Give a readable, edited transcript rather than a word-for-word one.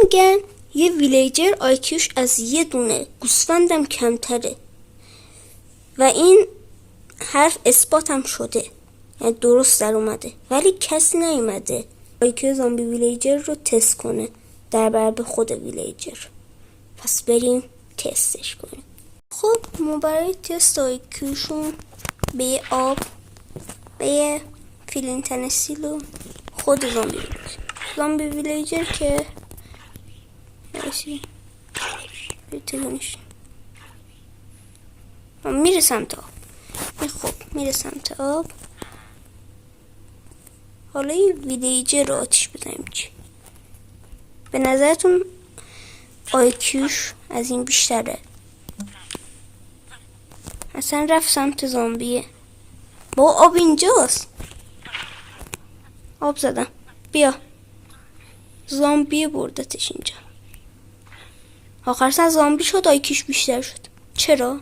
میگن یه ویلیجر آیکیوش از یه دونه گوسفندم کمتره و این حرف اثبات هم شده، یعنی درست در اومده، ولی کسی نیومده آیکیو زامبی ویلیجر رو تست کنه در برابر خود ویلیجر. پس بریم تستش کنیم. خب ما برای تست آیکیوشون به یه آب، به یه فیلینتنسیل و خود زامبی ویلیجر که میره سمت آب. خب میره سمت آب. حالا یه ویلیجر رو آتیش بزنیم. چی به نظرتون آیکیوش از این بیشتره؟ اصلا رفت سمت زامبیه. با آب اینجاست. آب زدم. بیا. زامبیه بردتش اینجا. آخرسن زامبی شد، آیکیوش بیشتر شد. چرا؟